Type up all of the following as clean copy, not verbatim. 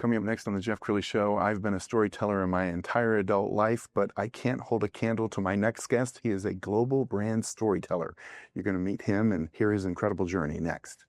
Coming up next on the Jeff Crilley Show, I've been a storyteller in my entire adult life, but I can't hold a candle to my next guest. He is a global brand storyteller. You're going to meet him and hear his incredible journey next.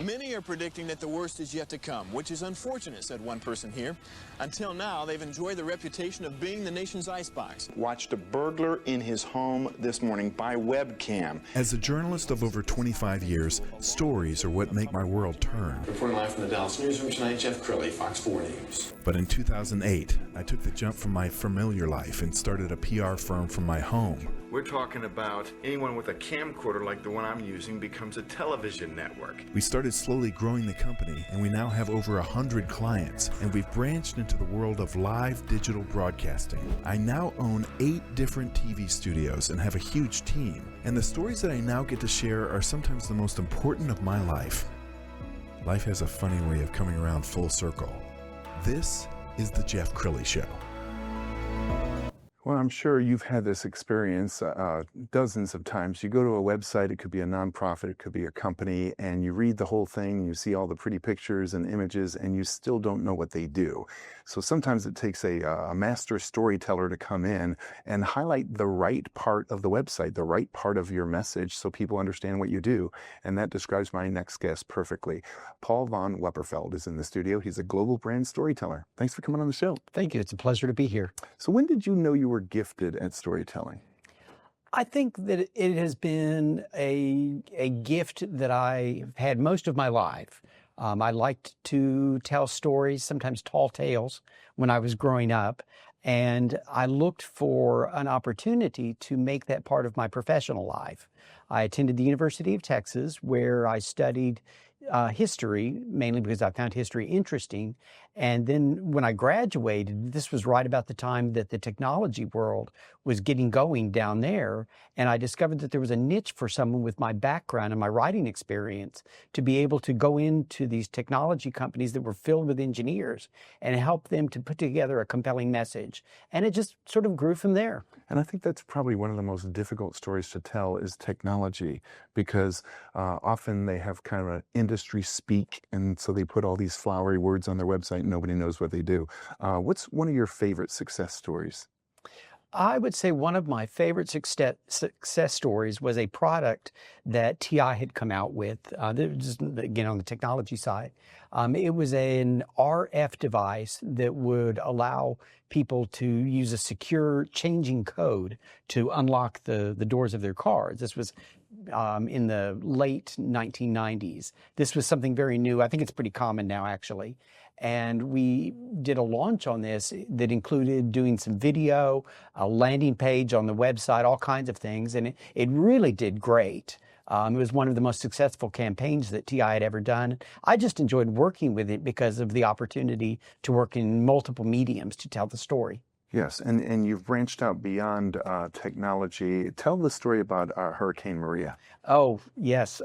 Many are predicting that the worst is yet to come, which is unfortunate, said one person here. Until now, they've enjoyed the reputation of being the nation's icebox. Watched a burglar in his home this morning by webcam. As a journalist of over 25 years, stories are what make my world turn. Reporting live from the Dallas newsroom tonight, Jeff Crilley, Fox 4 News. But in 2008, I took the jump from my familiar life and started a PR firm from my home. We're talking about anyone with a camcorder like the one I'm using becomes a television network. We started slowly growing the company, and we now have over 100 clients, and we've branched into the world of live digital broadcasting. I now own 8 different TV studios and have a huge team, and the stories that I now get to share are sometimes the most important of my life. Life has a funny way of coming around full circle. This is the Jeff Crilley Show. Well, I'm sure you've had this experience dozens of times. You go to a website, it could be a nonprofit, it could be a company, and you read the whole thing, you see all the pretty pictures and images, and you still don't know what they do. So sometimes it takes a master storyteller to come in and highlight the right part of the website, the right part of your message, so people understand what you do. And that describes my next guest perfectly. Paul von Wupperfeld is in the studio. He's a global brand storyteller. Thanks for coming on the show. Thank you. It's a pleasure to be here. So when did you know you were gifted at storytelling? I think that it has been a gift that I've had most of my life. I liked to tell stories, sometimes tall tales, when I was growing up. And I looked for an opportunity to make that part of my professional life. I attended the University of Texas, where I studied history, mainly because I found history interesting. And then when I graduated, this was right about the time that the technology world was getting going down there. And I discovered that there was a niche for someone with my background and my writing experience to be able to go into these technology companies that were filled with engineers and help them to put together a compelling message. And it just sort of grew from there. And I think that's probably one of the most difficult stories to tell is technology, because often they have kind of an industry speak, and so they put all these flowery words on their website and nobody knows what they do. What's one of your favorite success stories? I would say one of my favorite success stories was a product that TI had come out with, just, again, on the technology side. It was an RF device that would allow people to use a secure changing code to unlock the doors of their cars. This was in the late 1990s. This was something very new. I think it's pretty common now, actually. And we did a launch on this that included doing some video, a landing page on the website, all kinds of things. And it really did great. It was one of the most successful campaigns that TI had ever done. I just enjoyed working with it because of the opportunity to work in multiple mediums to tell the story. Yes, and you've branched out beyond technology. Tell the story about Hurricane Maria. Oh, yes.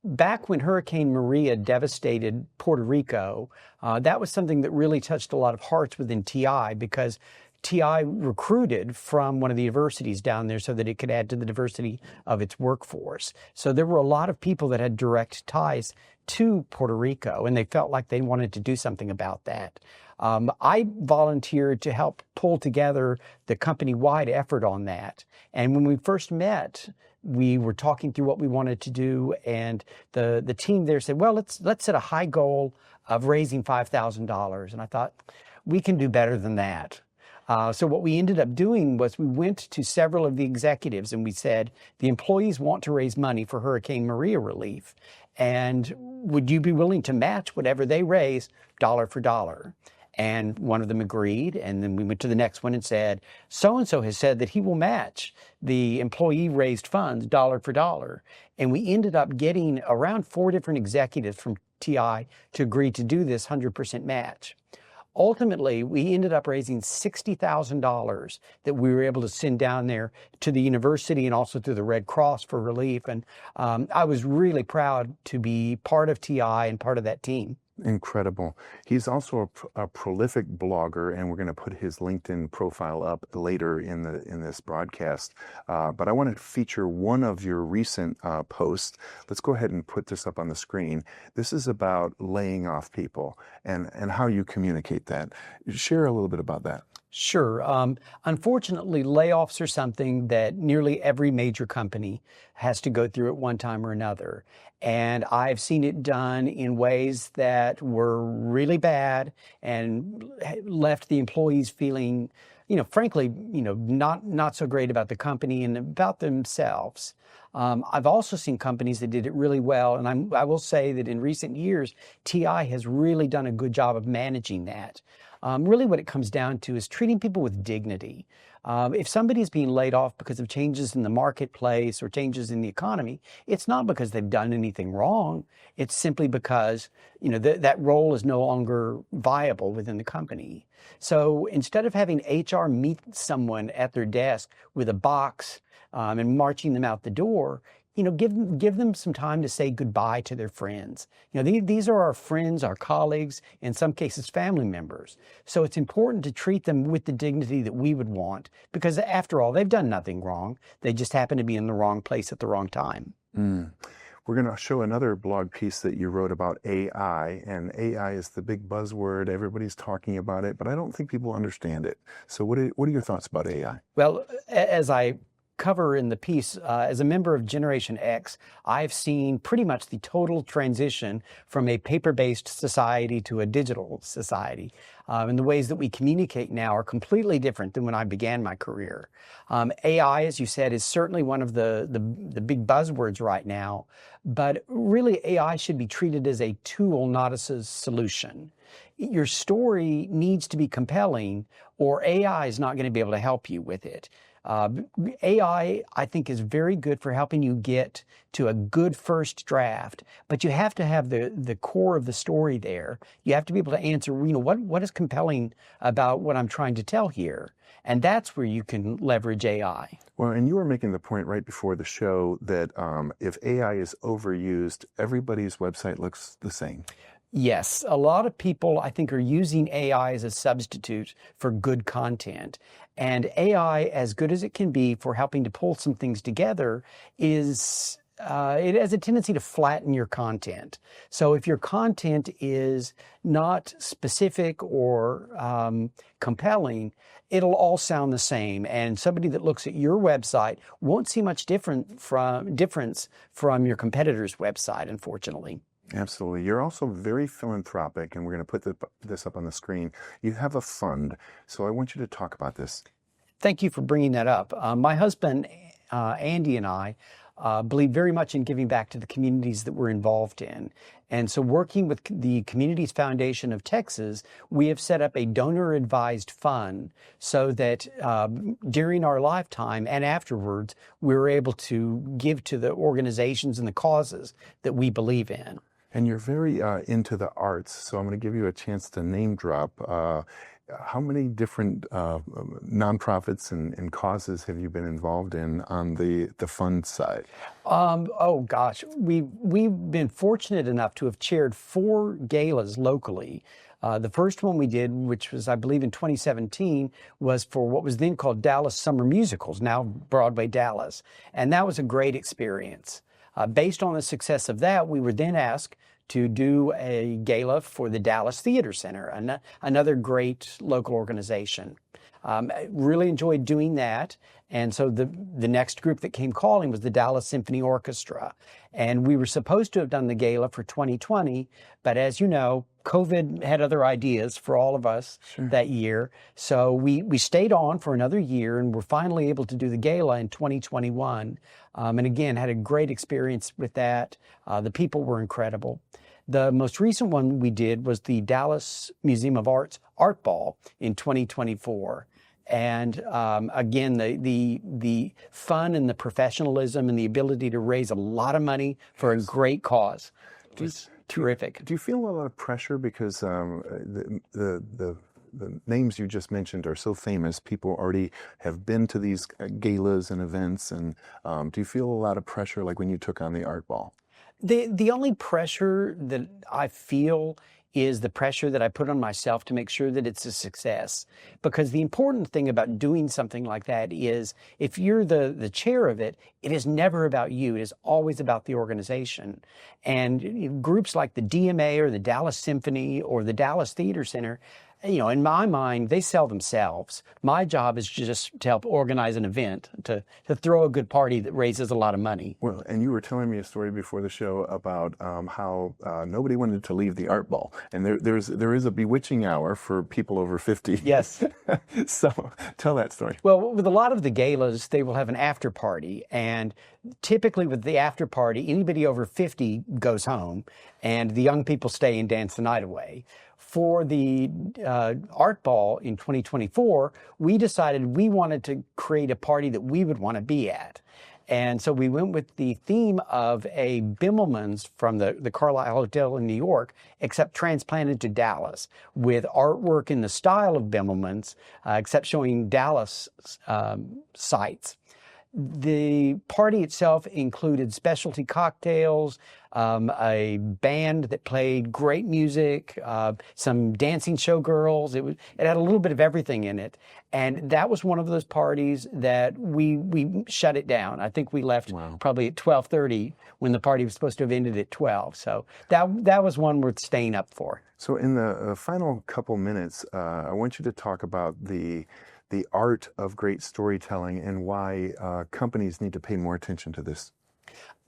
Back when Hurricane Maria devastated Puerto Rico, that was something that really touched a lot of hearts within TI, because TI recruited from one of the universities down there so that it could add to the diversity of its workforce. So there were a lot of people that had direct ties to Puerto Rico, and they felt like they wanted to do something about that. I volunteered to help pull together the company-wide effort on that. And when we first met, we were talking through what we wanted to do, and the team there said, well, let's set a high goal of raising $5,000. And I thought, we can do better than that. So what we ended up doing was we went to several of the executives and we said, the employees want to raise money for Hurricane Maria relief, and would you be willing to match whatever they raise dollar for dollar? And one of them agreed, and then we went to the next one and said, so-and-so has said that he will match the employee raised funds dollar for dollar. And we ended up getting around 4 different executives from TI to agree to do this 100% match. Ultimately, we ended up raising $60,000 that we were able to send down there to the university and also to the Red Cross for relief. And I was really proud to be part of TI and part of that team. Incredible. He's also a prolific blogger, and we're going to put his LinkedIn profile up later in this broadcast. But I want to feature one of your recent posts. Let's go ahead and put this up on the screen. This is about laying off people and how you communicate that. Share a little bit about that. Sure. Unfortunately, layoffs are something that nearly every major company has to go through at one time or another. And I've seen it done in ways that were really bad and left the employees feeling, frankly, not so great about the company and about themselves. I've also seen companies that did it really well. And I will say that in recent years, TI has really done a good job of managing that. Really what it comes down to is treating people with dignity. If somebody is being laid off because of changes in the marketplace or changes in the economy, it's not because they've done anything wrong. It's simply because, that role is no longer viable within the company. So instead of having HR meet someone at their desk with a box and marching them out the door, give them some time to say goodbye to their friends. These are our friends, our colleagues, in some cases family members. So it's important to treat them with the dignity that we would want, because after all, they've done nothing wrong. They just happen to be in the wrong place at the wrong time. We're going to show another blog piece that you wrote about AI, and AI is the big buzzword. Everybody's talking about it, but I don't think people understand it. So what are your thoughts about AI? Well, as I cover in the piece, as a member of Generation X, I've seen pretty much the total transition from a paper-based society to a digital society. And the ways that we communicate now are completely different than when I began my career. AI, as you said, is certainly one of the big buzzwords right now, but really AI should be treated as a tool, not as a solution. Your story needs to be compelling, or AI is not going to be able to help you with it. AI, I think, is very good for helping you get to a good first draft, but you have to have the core of the story there. You have to be able to answer, what is compelling about what I'm trying to tell here? And that's where you can leverage AI. Well, and you were making the point right before the show that if AI is overused, everybody's website looks the same. Yes, a lot of people, I think, are using AI as a substitute for good content. And AI, as good as it can be for helping to pull some things together, it has a tendency to flatten your content. So if your content is not specific or compelling, it'll all sound the same. And somebody that looks at your website won't see much difference from your competitor's website, unfortunately. Absolutely. You're also very philanthropic, and we're going to put this up on the screen. You have a fund, so I want you to talk about this. Thank you for bringing that up. My husband, Andy, and I believe very much in giving back to the communities that we're involved in. And so working with the Communities Foundation of Texas, we have set up a donor-advised fund so that during our lifetime and afterwards, we're able to give to the organizations and the causes that we believe in. And you're very into the arts, so I'm going to give you a chance to name drop. How many different nonprofits and causes have you been involved in on the fund side? Oh gosh, we've been fortunate enough to have chaired 4 galas locally. The first one we did, which was, I believe, in 2017, was for what was then called Dallas Summer Musicals, now Broadway Dallas. And that was a great experience. Based on the success of that, we were then asked to do a gala for the Dallas Theater Center, another great local organization. I really enjoyed doing that. And so the next group that came calling was the Dallas Symphony Orchestra. And we were supposed to have done the gala for 2020, but as you know, COVID had other ideas for all of us that year. So we stayed on for another year and were finally able to do the gala in 2021. And again, had a great experience with that. The people were incredible. The most recent one we did was the Dallas Museum of Art's Art Ball in 2024. And again, the fun and the professionalism and the ability to raise a lot of money for a great cause was terrific. Do you feel a lot of pressure because the names you just mentioned are so famous? People already have been to these galas and events, and do you feel a lot of pressure like when you took on the Art Ball? The only pressure that I feel is the pressure that I put on myself to make sure that it's a success. Because the important thing about doing something like that is if you're the chair of it, it is never about you. It is always about the organization. And groups like the DMA or the Dallas Symphony or the Dallas Theater Center, in my mind, they sell themselves. My job is just to help organize an event, to throw a good party that raises a lot of money. Well, and you were telling me a story before the show about how nobody wanted to leave the art ball, and there is a bewitching hour for people over 50. Yes. So tell that story. Well, with a lot of the galas, they will have an after party, and typically with the after party, anybody over 50 goes home, and the young people stay and dance the night away. For the art ball in 2024, we decided we wanted to create a party that we would want to be at. And so we went with the theme of a Bimmelman's from the Carlisle Hotel in New York, except transplanted to Dallas, with artwork in the style of Bimmelman's, except showing Dallas sites. The party itself included specialty cocktails, a band that played great music, some dancing showgirls. It had a little bit of everything in it. And that was one of those parties that we shut it down. I think we left probably at 12:30 when the party was supposed to have ended at 12. So that was one worth staying up for. So in the final couple minutes, I want you to talk about the art of great storytelling and why companies need to pay more attention to this.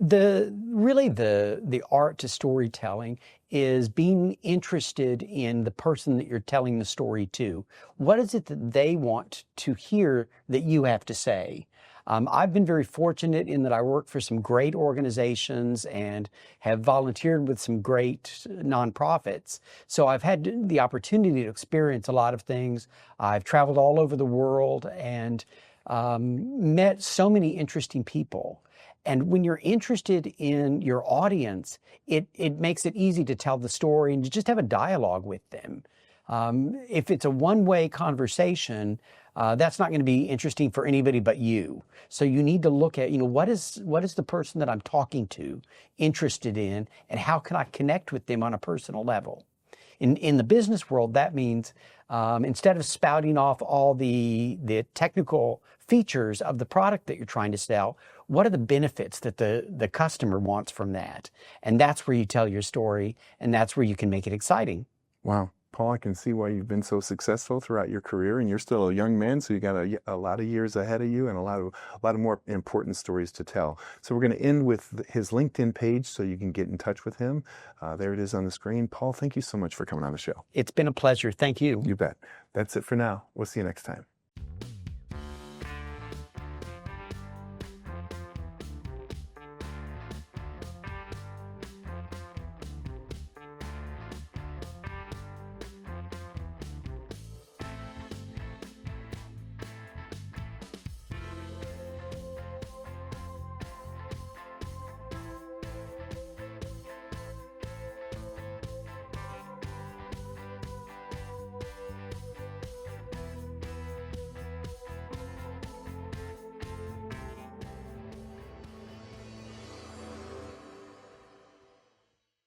The art to storytelling is being interested in the person that you're telling the story to. What is it that they want to hear that you have to say? I've been very fortunate in that I work for some great organizations and have volunteered with some great nonprofits. So I've had the opportunity to experience a lot of things. I've traveled all over the world and met so many interesting people. And when you're interested in your audience, it makes it easy to tell the story and to just have a dialogue with them. If it's a one-way conversation, that's not going to be interesting for anybody but you. So you need to look at, what is the person that I'm talking to interested in, and how can I connect with them on a personal level? In the business world, that means instead of spouting off all the technical features of the product that you're trying to sell, what are the benefits that the customer wants from that? And that's where you tell your story, and that's where you can make it exciting. Wow. Paul, I can see why you've been so successful throughout your career, and you're still a young man, so you got a lot of years ahead of you and a lot of more important stories to tell. So we're going to end with his LinkedIn page so you can get in touch with him. There it is on the screen. Paul, thank you so much for coming on the show. It's been a pleasure. Thank you. You bet. That's it for now. We'll see you next time.